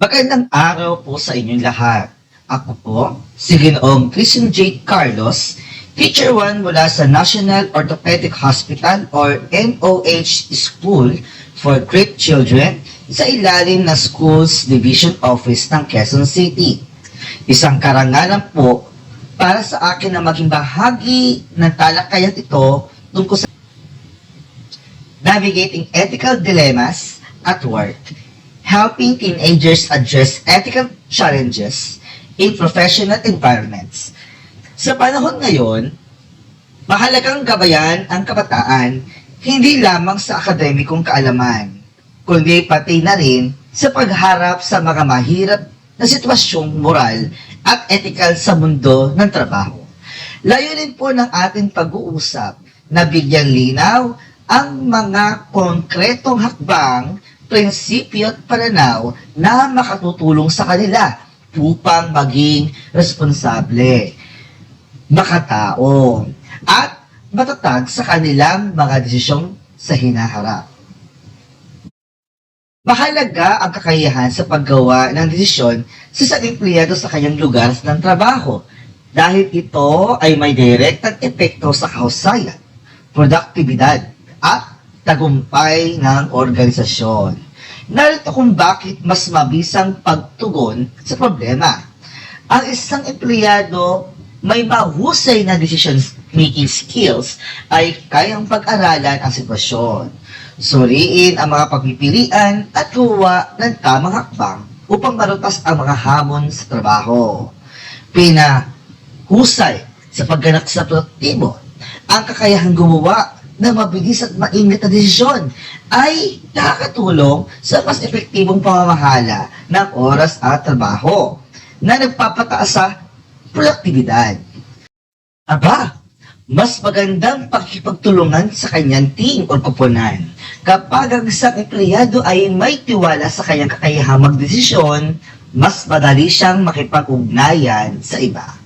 Magandang araw po sa inyong lahat. Ako po, si Ginoong Christian J. Carlos, Teacher 1 mula sa National Orthopedic Hospital or NOH School for Crippled Children sa ilalim ng Schools Division Office ng Quezon City. Isang karangalan po para sa akin na maging bahagi ng talakayan ito tungkol sa navigating ethical dilemmas at work, helping teenagers address ethical challenges in professional environments. Sa panahon ngayon, mahalagang gabayan ang kabataan hindi lamang sa akademikong kaalaman, kundi pati na rin sa pagharap sa mga mahirap na sitwasyong moral at ethical sa mundo ng trabaho. Layunin po ng ating pag-uusap na bigyan linaw ang mga konkretong hakbang, prinsipyo at pananaw na makatutulong sa kanila upang maging responsable, makatao, at matatag sa kanilang mga desisyong sa hinaharap. Mahalaga ang kakayahan sa paggawa ng desisyon sa isang empleyado sa kanyang lugar ng trabaho dahil ito ay may direktang epekto sa kahusayan, produktibidad, at tagumpay ng organisasyon. Narito kung bakit mas mabisang pagtugon sa problema. Ang isang empleyado may mahusay na decision-making skills ay kayang pag-aralan ang sitwasyon, suriin ang mga pagpipilian at gumawa ng tamang hakbang upang marutas ang mga hamon sa trabaho. Pinahusay sa pagganap sa produktibo, ang kakayahang gumawa na mabilis at maingat na desisyon ay nakakatulong sa mas epektibong pamamahala ng oras at trabaho na nagpapataas sa produktibidad. Aba, mas magandang pakikipagtulungan sa kanyang team o koponan kapag ang isang empleyado ay may tiwala sa kanyang kakayahang magdesisyon, mas madali siyang makipag-ugnayan sa iba,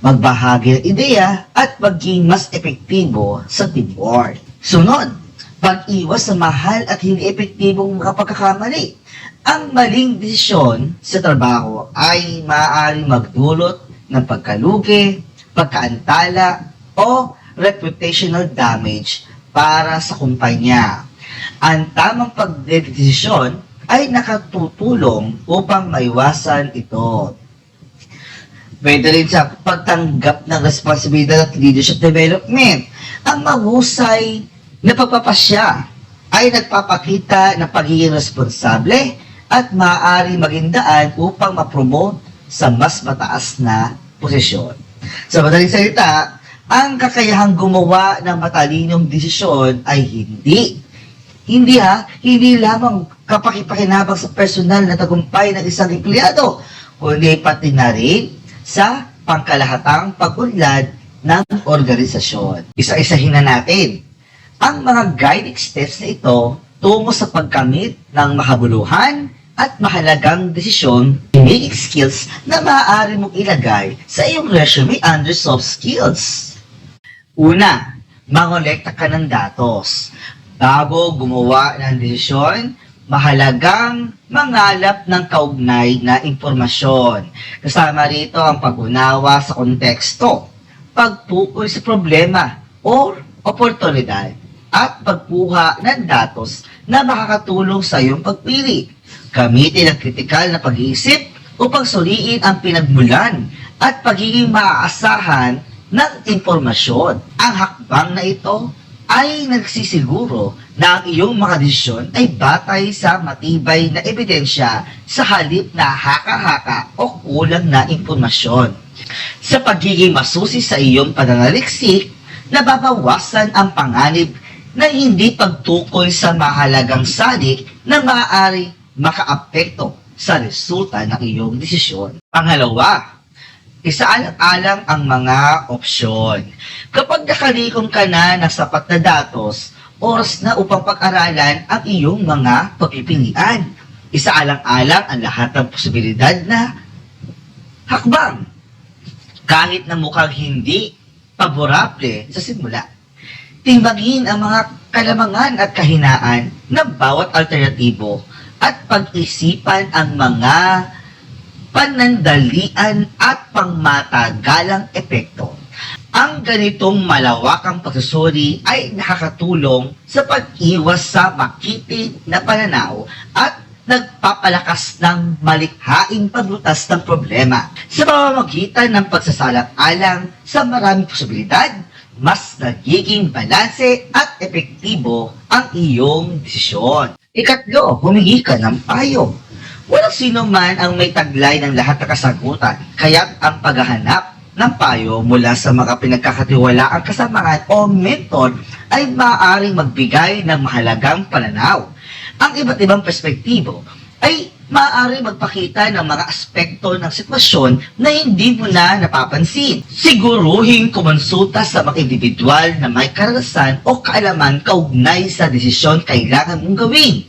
magbahagi ng ideya at maging mas epektibo sa teamwork. Sunod, pag-iwas sa mahal at hindi epektibong mga pagkakamali. Ang maling desisyon sa trabaho ay maaaring magdulot ng pagkalugi, pagkaantala, o reputational damage para sa kumpanya. Ang tamang pagdedesisyon ay nakatutulong upang maiwasan ito. Pwede rin sa pagtanggap ng responsibilidad at leadership development. Ang mahusay na pagpapasya ay nagpapakita ng pagiging responsable at maaari maging daan upang ma-promote sa mas mataas na posisyon. Sa madaling salita, ang kakayahang gumawa ng matalinong desisyon ay hindi lamang kapakipakinabang sa personal na tagumpay ng isang empleyado, kundi pati na rin sa pangkalahatang pag-unlad ng organisasyon. Isa-isahin na natin ang mga guiding steps na ito tungo sa pagkamit ng makabuluhan at mahalagang desisyon, making skills na maaari mong ilagay sa iyong resume under soft skills. Una, mangolekta ka ng datos. Bago gumawa ng desisyon, mahalagang mangalap ng kaugnay na impormasyon. Kasama rito ang pag-unawa sa konteksto, pagtukoy sa problema o oportunidad, at pagkuha ng datos na makakatulong sa iyong pagpili. Gamitin ang kritikal na pag-iisip upang suliin ang pinagmulan at pagiging maaasahan ng impormasyon. Ang hakbang na ito ay nagsisiguro na ang iyong mga desisyon ay batay sa matibay na ebidensya sa halip na haka-haka o kulang na impormasyon. Sa pagiging masusi sa iyong pananaliksik, nababawasan ang panganib na hindi pagtukoy sa mahalagang salik na maaari makaapekto sa resulta ng iyong desisyon. Pangalawa, isaalang-alang ang mga opsyon. Kapag nakalikom ka na ng sapat na datos, oras na upang pag-aralan ang iyong mga pagpipilian. Isaalang-alang ang lahat ng posibilidad na hakbang, kahit na mukhang hindi paborable sa simula. Timbangin ang mga kalamangan at kahinaan ng bawat alternatibo at pag-isipan ang mga panandalian at pangmatagalang epekto. Ang ganitong malawakang pagsusuri ay nakakatulong sa pag-iwas sa makitid na pananaw at nagpapalakas ng malikhaing paglutas ng problema. Sa pamamagitan ng pagsasalang-alang sa maraming posibilidad, mas nagiging balanse at epektibo ang iyong desisyon. Ikatlo, humingi ka ng payo. Walang sino man ang may taglay ng lahat ng kasagutan, kaya't ang paghahanap ng payo mula sa mga pinagkakatiwalaang kasamahan o mentor ay maaaring magbigay ng mahalagang pananaw. Ang iba't ibang perspektibo ay maaaring magpakita ng mga aspekto ng sitwasyon na hindi mo na napapansin. Siguruhin kumonsulta sa mga individual na may karanasan o kaalaman kaugnay sa desisyon kailangan mong gawin.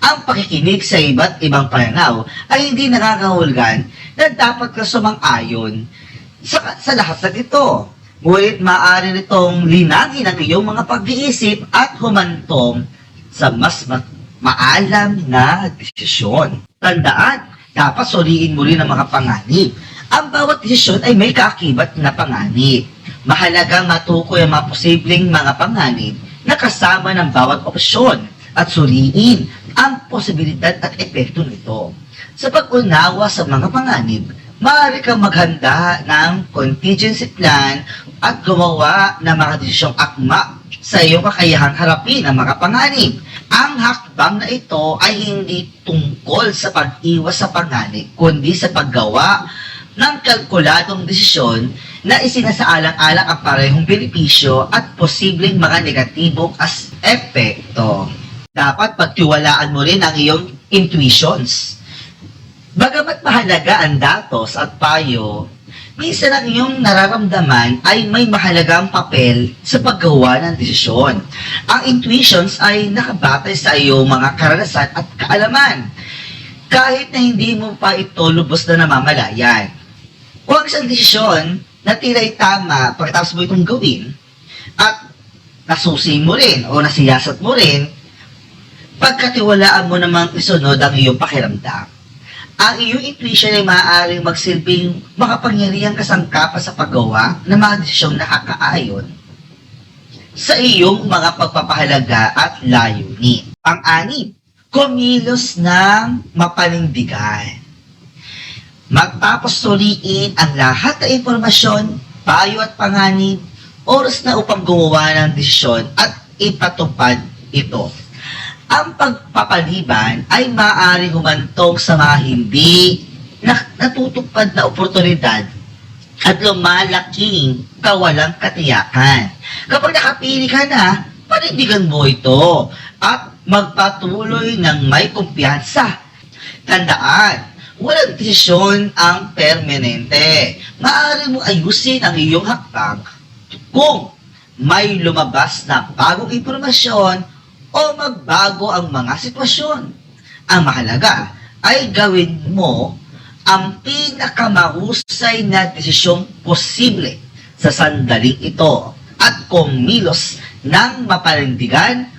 Ang pakikinig sa iba't ibang pananaw ay hindi nakakahulugan na dapat ka sumang-ayon sa lahat ng ito. Ngunit maaari nitong linangin ang iyong mga pag-iisip at humantong sa mas maalam na desisyon. Tandaan, dapat suriin mo rin ang mga panganib. Ang bawat desisyon ay may kaakibat na panganib. Mahalagang matukoy ang mga posibleng mga panganib na kasama ng bawat opsyon at suriin ang posibilidad at epekto nito. Sa pag-unawa sa mga panganib, maaari kang maghanda ng contingency plan at gumawa ng mga desisyong akma sa iyong kakayahang harapin ang mga panganib. Ang hakbang na ito ay hindi tungkol sa pag-iwas sa panganib, kundi sa paggawa ng kalkuladong desisyon na isinasaalang-alang ang parehong benepisyo at posibleng mga negatibong epekto. Dapat pagtiwalaan mo rin ang iyong intuitions. Bagamat mahalaga ang datos at payo, minsan ang iyong nararamdaman ay may mahalagang papel sa paggawa ng desisyon. Ang intuitions ay nakabatay sa iyong mga karanasan at kaalaman, kahit na hindi mo pa ito lubos na namamalayan. Kung ang isang desisyon na tila'y tama pagkatapos mo itong gawin, at nasusi mo rin o nasiyasat mo rin, pagkatiwalaan mo namang isunod ang iyong pakiramdam. Ang iyong intuition ay maaaring magsilbing makapangyarihang kasangkapan sa paggawa ng mga desisyong nakakaayon sa iyong mga pagpapahalaga at layunin. Pang-anim, kumilos ng mapanindigan. Magtapos suriin ang lahat ng impormasyon, payo at panganib, oras na upang gumawa ng desisyon at ipatupad ito. Ang pagpapaliban ay maaaring humantong sa mga hindi natutupad na oportunidad at lumalaking kawalang katiyakan. Kapag nakapili ka na, panindigan mo ito at magpatuloy ng may kumpiyansa. Tandaan, walang desisyon ang permanente. Maaari mo ayusin ang iyong hakbang kung may lumabas na bagong impormasyon o magbago ang mga sitwasyon. Ang mahalaga ay gawin mo ang pinakamahusay na desisyong posible sa sandaling ito at kumilos ng mapanindigan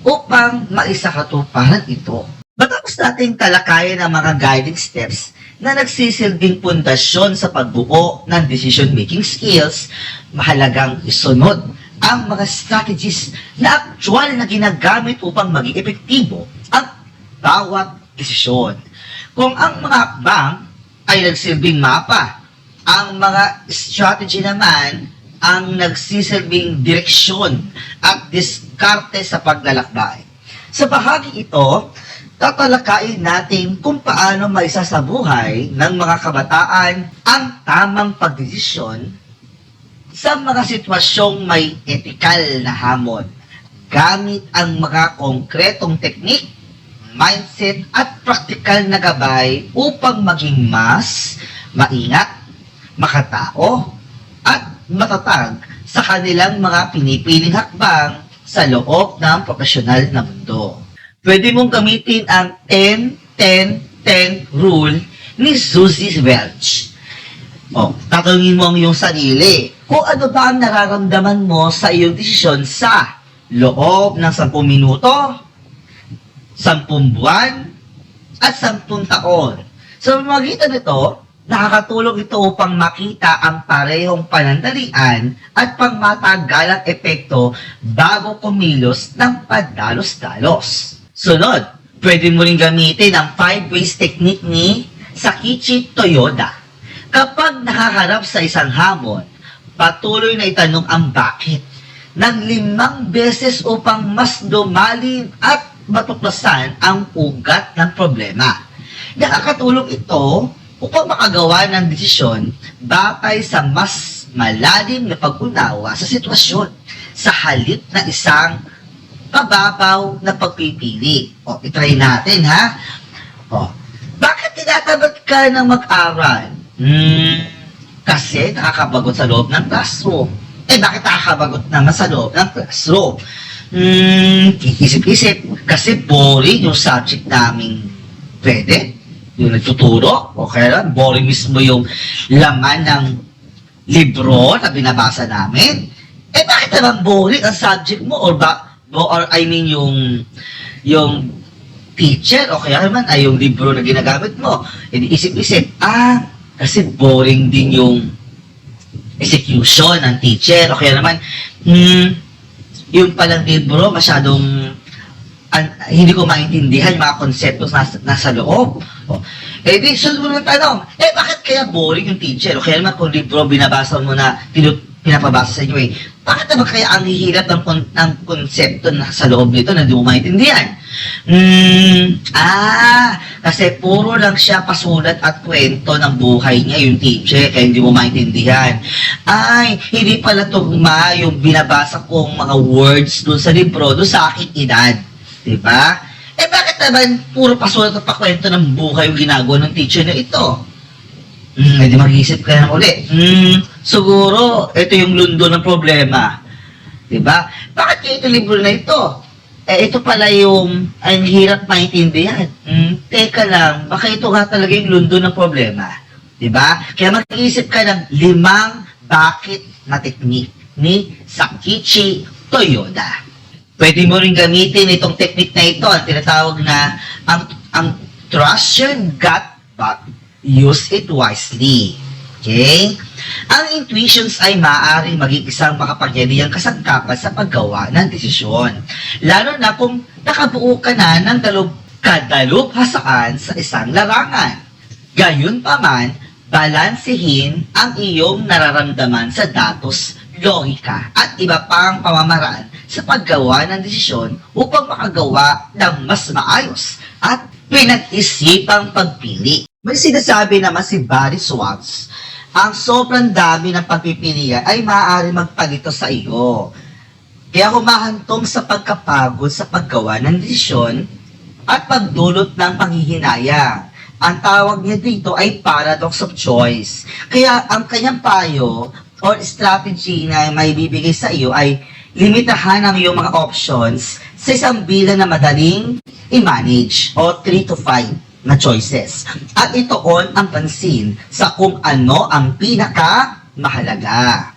upang maisakatuparan ito. Matapos nating talakayan ang mga guiding steps na nagsisilbing pundasyon sa pagbuo ng decision-making skills, mahalagang isunod ang mga strategies na aktual na ginagamit upang maging epektibo ang bawat desisyon. Kung ang mga hakbang ay nagsilbing mapa, ang mga strategy naman ang nagsisilbing direksyon at diskarte sa paglalakbay. Sa bahagi ito, tatalakayin natin kung paano maisasabuhay ng mga kabataan ang tamang pagdesisyon sa mga sitwasyong may etikal na hamon, gamit ang mga konkretong teknik, mindset at praktikal na gabay upang maging mas maingat, makatao, at matatag sa kanilang mga pinipiling hakbang sa loob ng profesional na mundo. Pwede mong gamitin ang 10-10-10 rule ni Suzy Welch. Tatanungin mo ang iyong sarili kung ano ba ang nararamdaman mo sa iyong desisyon sa loob ng 10 minuto, 10 buwan, at 10 taon. Sa pamamagitan nito, nakakatulong ito upang makita ang parehong panandalian at pangmatagalang epekto bago kumilos ng padalos-dalos. Sunod, pwede mo rin gamitin ang 5 ways technique ni Sakichi Toyoda. Kapag nakaharap sa isang hamon, patuloy na itanong ang bakit ng 5 beses upang mas lumalim at matuklasan ang ugat ng problema. Nakakatulong ito upang makagawa ng desisyon batay sa mas malalim na pag-unawa sa sitwasyon sa halip na isang pababaw na pagpipili. O, itry natin, ha? O, bakit tinatamad ka ng mag-aral? Kasi nakakabagot sa loob ng classroom. Bakit nakakabagot naman sa loob ng classroom? Isip-isip, kasi boring yung subject namin pwede. Yung nagtuturo, okay lang, boring mismo yung laman ng libro na binabasa namin. Bakit naman boring ang subject mo? Or I mean, yung teacher, o kaya naman ay yung libro na ginagamit mo. Isip-isip, kasi boring din yung execution ng teacher, o kaya naman, yung palang libro, masyadong hindi ko maintindihan yung mga konsepto nasa loob. Di, sunod mo ng tanong, bakit kaya boring yung teacher? O kaya naman kung libro binabasa mo na pinapabasa sa inyo, bakit naman kaya ang hihirap ng konsepto nasa loob nito na hindi mo maintindihan? Kasi puro lang siya pasulat at kwento ng buhay niya yung teacher, kaya hindi mo maintindihan. Hindi pala tugma yung binabasa kong mga words doon sa libro, doon sa aking edad. Diba? Bakit naman puro pasulat at pakwento ng buhay yung ginagawa ng teacher na ito? Hindi mag-iisip ka na ulit. Siguro, ito yung lundo ng problema. Diba? Bakit kaya ito libro na ito? Ito pala yung ang hirap maintindihan. Teka lang, baka ito nga talaga yung lundo ng problema. Diba? Kaya mag-iisip ka ng 5 bakit na technique ni Sakichi Toyoda. Pwede mo rin gamitin itong technique na ito, ang tinatawag na ang trust your gut but use it wisely. Okay? Ang intuitions ay maaaring maging isang makapangyarihang kasangkapan sa paggawa ng desisyon. Lalo na kung nakabuo ka na ng kadalubhasaan sa isang larangan. Gayunpaman, balansehin ang iyong nararamdaman sa datos, logika, at iba pang pamamaraan sa paggawa ng desisyon upang makagawa ng mas maayos at pinag-isipang pagpili. May sinasabi naman si Barry Schwartz, ang sobrang dami ng pagpipilian ay maaari magpalito sa iyo. Kaya humahantong sa pagkapagod sa paggawa ng desisyon at pagdulot ng panghihinayang. Ang tawag niya dito ay paradox of choice. Kaya ang kanyang payo or strategy na may bibigay sa iyo ay limitahan ang iyong mga options sa isang bilang na madaling i-manage o 3 to 5 na choices. At itoon ang pansin sa kung ano ang pinaka-mahalaga.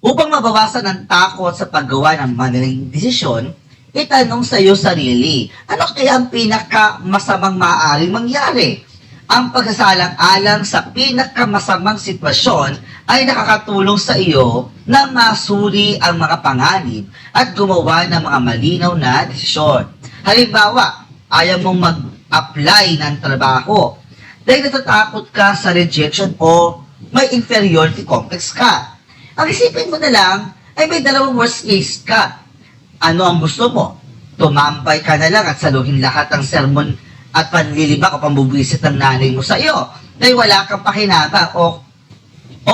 Upang mabawasan ang takot sa paggawa ng madaling desisyon, itanong sa iyo sarili, ano kaya ang pinaka-masamang maaaring mangyari? Ang pagsasalang-alang sa pinakamasamang sitwasyon ay nakakatulong sa iyo na masuri ang mga panganib at gumawa ng mga malinaw na desisyon. Halimbawa, ayaw mong mag-apply ng trabaho dahil natatakot ka sa rejection o may inferiority complex ka. Ang isipin mo na lang ay may 2 worst case ka. Ano ang gusto mo? Tumambay ka na lang at saluhin lahat ng sermon at panlilibak o pambubisit ng nanay mo sa iyo dahil wala kang pakinabang o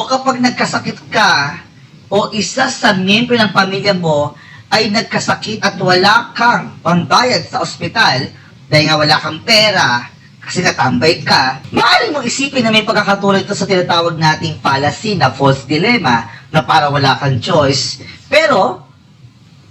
kapag nagkasakit ka o isa sa miyembro ng pamilya mo ay nagkasakit at wala kang pambayad sa ospital dahil nga wala kang pera kasi natambay ka, maaaring mong isipin na may pagkakatulad ito sa tinatawag nating fallacy na false dilemma na para wala kang choice. Pero,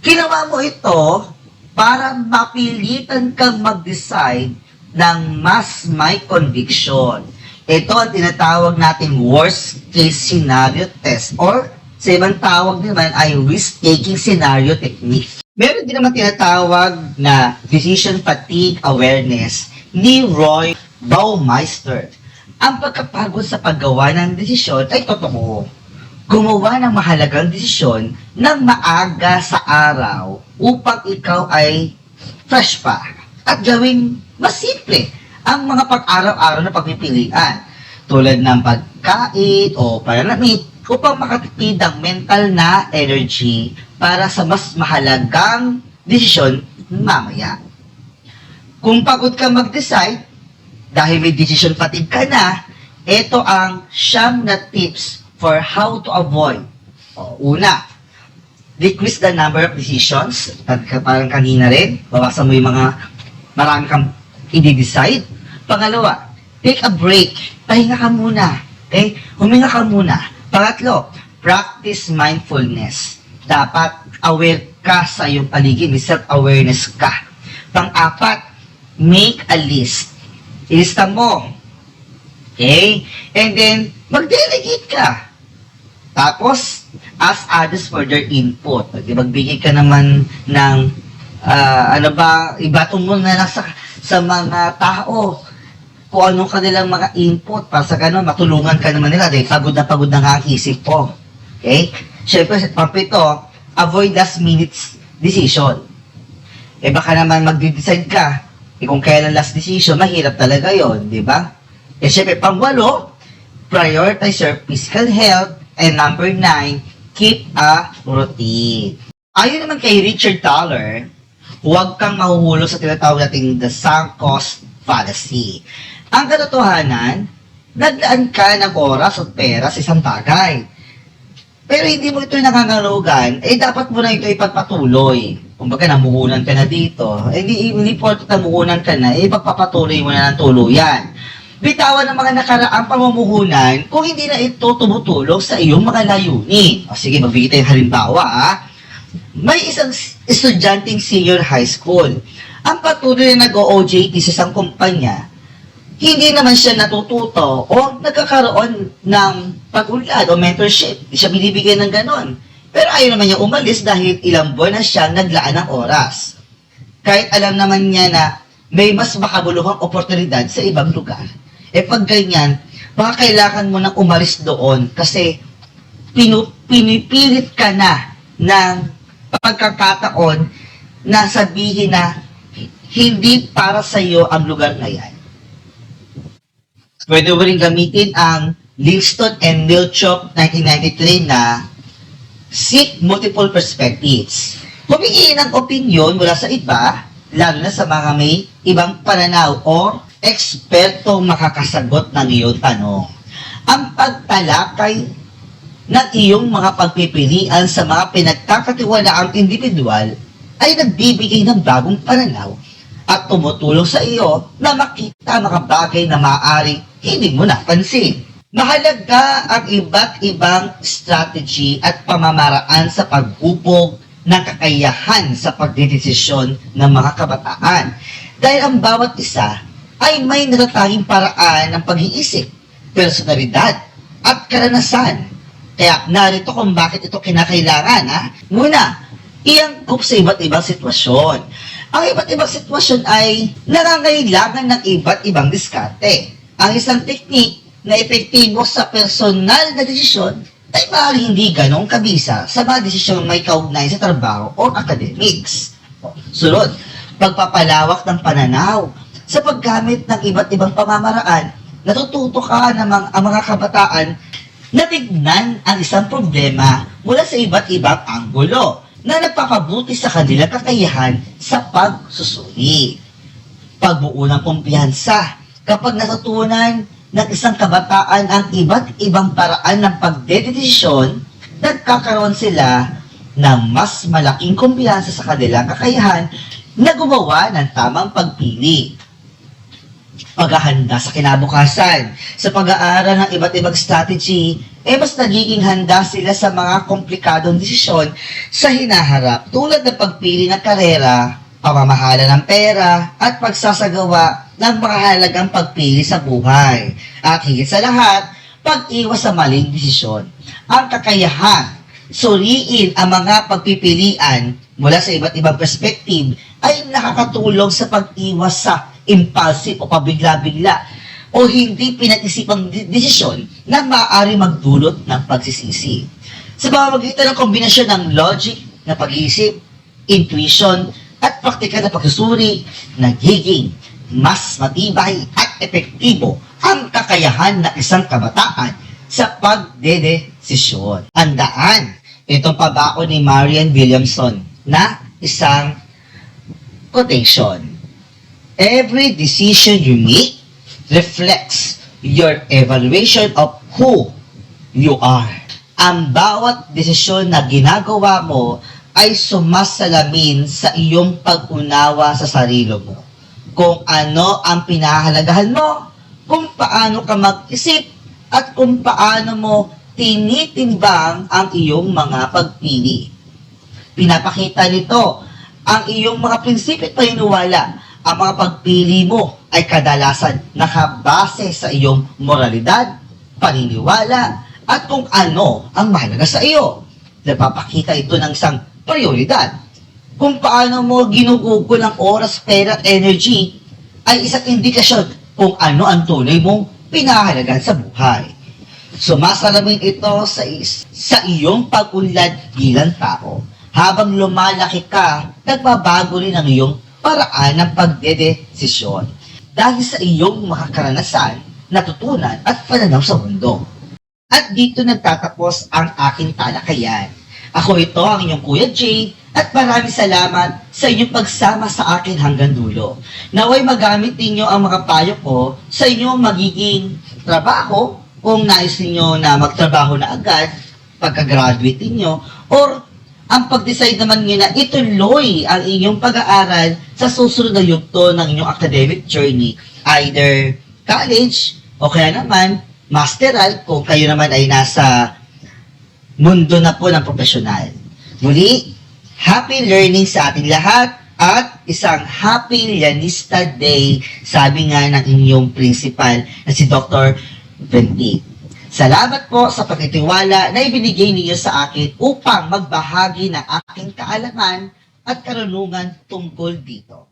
ginawa mo ito para mapilitan kang mag-decide ng mas may conviction. Ito ang tinatawag nating worst case scenario test or sa ibang tawag naman ay risk-taking scenario technique. Meron din naman tinatawag na decision fatigue awareness ni Roy Baumeister. Ang pagkapagod sa paggawa ng desisyon ay totoo. Gumawa ng mahalagang desisyon ng maaga sa araw upang ikaw ay fresh pa at gawing mas simple ang mga pag-araw-araw na pagpipilian tulad ng pagkain o pananamit upang makatipid ang mental na energy para sa mas mahalagang desisyon mamaya. Kung pagod ka mag-decide, dahil may decision fatigue ka na, ito ang 9 na tips for how to avoid. Una, decrease the number of decisions. Parang kanina rin, bawasan mo yung mga marami kang i-decide. Pangalawa, take a break. Pahinga ka muna. Okay? Huminga ka muna. Pangatlo, practice mindfulness. Dapat aware ka sa iyong paligid. May self-awareness ka. Pang-apat, make a list. Ilista mo. Okay? And then, mag-delegate ka. Tapos, ask others for their input. Magbigay ka naman ng, ibato mo na lang sa mga tao kung anong kanilang mga input para sa ganun, matulungan ka naman nila dahil pagod na nga ang isip ko. Okay? Siyempre, pampito, avoid last minute decision. Baka naman mag-decide ka, kung kailan last decision, mahirap talaga yon, di ba? Siyempre, pang-8, prioritize your physical health. And number 9, keep a routine. Ayon naman kay Richard Thaler, huwag kang mahuhulog sa tinatawag nating the sunk cost fallacy. Ang katotohanan, naglaan ka ng oras at pera sa isang bagay. Pero hindi mo ito nangangalugan, dapat mo na ito ipagpatuloy. Kumbaga, namuhunan ka na dito. Hindi po namuhunan ka na, ipagpapatuloy mo na ng tuluyan. Bitawan ng mga nakaraang pamumuhunan kung hindi na ito tumutulong sa iyong mga layunin. Sige, magbigay tayo halimbawa. May isang estudyanteng senior high school. Ang patuloy na nag-OJT sa isang kumpanya, hindi naman siya natututo o nagkakaroon ng pag-unlad o mentorship. Hindi siya binibigyan ng ganon. Pero ayaw naman niya umalis dahil ilang buwan na siyang naglaan ng oras. Kahit alam naman niya na may mas makabuluhang oportunidad sa ibang lugar. Pag ganyan, baka kailangan mo nang umalis doon kasi pinipilit ka na ng pagkakataon na sabihin na hindi para sa iyo ang lugar na yan. Pwede mo rin gamitin ang Livingston and Milchop 1993 na seek multiple perspectives. Humingi ng opinion mula sa iba, lalo na sa mga may ibang pananaw o ekspertong makakasagot ng iyong tanong. Ang pagtalakay ng iyong mga pagpipilian sa mga pinagkakatiwalaang individual ay nagbibigay ng bagong pananaw at tumutulong sa iyo na makita mga bagay na maaaring hindi mo napansin. Mahalaga ang iba't ibang strategy at pamamaraan sa paghubog ng kakayahan sa pagdedesisyon ng mga kabataan. Dahil ang bawat isa ay may natatanging paraan ng pag-iisip, personalidad, at karanasan. Kaya narito kung bakit ito kinakailangan. Muna, iangkop sa iba't ibang sitwasyon. Ang iba't ibang sitwasyon ay nangangailangan ng iba't ibang diskarte. Ang isang teknik na epektibo sa personal na desisyon ay maaaring hindi ganong kabisa sa mga desisyong may kaugnay sa trabaho o academics. Sunod, pagpapalawak ng pananaw. Sa paggamit ng iba't ibang pamamaraan, natututo ka ng ang mga kabataan na tignan ang isang problema mula sa iba't ibang anggulo na nagpapabuti sa kanilang kakayahan sa pagsusuri. Pagbuo ng kumpiyansa. Kapag natutunan ng isang kabataan ang iba't ibang paraan ng pagdedesisyon, nagkakaroon sila ng mas malaking kumpiyansa sa kanilang kakayahan na gumawa ng tamang pagpili. Paghahanda sa kinabukasan. Sa pag-aaral ng iba't ibang strategy, mas nagiging handa sila sa mga komplikadong desisyon sa hinaharap tulad ng pagpili ng karera, pamamahala ng pera, at pagsasagawa ng mga halagang pagpili sa buhay. At higit sa lahat, pag-iwas sa maling desisyon. Ang kakayahan, suriin ang mga pagpipilian mula sa iba't ibang perspektive ay nakakatulong sa pag-iwas sa impulsive o pabigla-bigla o hindi pinag-isipang desisyon na maaari magdulot ng pagsisisi. Sa pamamagitan ng kombinasyon ng logic na pag-iisip, intuition, at praktikal na pagsusuri, nagiging mas matibay at epektibo ang kakayahan ng isang kabataan sa pagdedesisyon. Andaan, itong pabako ni Marianne Williamson na isang quotation. Every decision you make reflects your evaluation of who you are. Ang bawat desisyon na ginagawa mo ay sumasalamin sa iyong pag-unawa sa sarili mo. Kung ano ang pinahahalagahan mo, kung paano ka mag-isip, at kung paano mo tinitimbang ang iyong mga pagpili. Pinapakita nito ang iyong mga prinsipyo at paniniwala. Ang mga pagpili mo ay kadalasan nakabase sa iyong moralidad, paniniwala, at kung ano ang mahalaga sa iyo. Napapakita ito ng isang prioridad. Kung paano mo ginugugol ang oras, pera at energy ay isang indikasyon kung ano ang tunay mong pinahalagan sa buhay. Sumasalamin ito sa iyong pag-unlad bilang tao. Habang lumalaki ka, nagbabago rin ang iyong paraan ng pagdedesisyon dahil sa iyong mga karanasan, natutunan at pananaw sa mundo. At dito nagtatapos ang aking talakayan. Ako ito ang inyong Kuya Jay at maraming salamat sa inyong pagsama sa akin hanggang dulo. Naway magamit ninyo ang mga payo ko sa inyong magiging trabaho kung nais ninyo na magtrabaho na agad pagka-graduate ninyo or ang pag-decide naman nyo na ituloy ang inyong pag-aaral sa susunod na yugto ng inyong academic journey, either college o kaya naman masteral kung kayo naman ay nasa mundo na po ng profesional. Muli, happy learning sa ating lahat at isang Happy Lianista Day, sabi nga ng inyong principal na si Dr. Benedict. Salamat po sa pagtitiwala na ibinigay niyo sa akin upang magbahagi ng aking kaalaman at karunungan tungkol dito.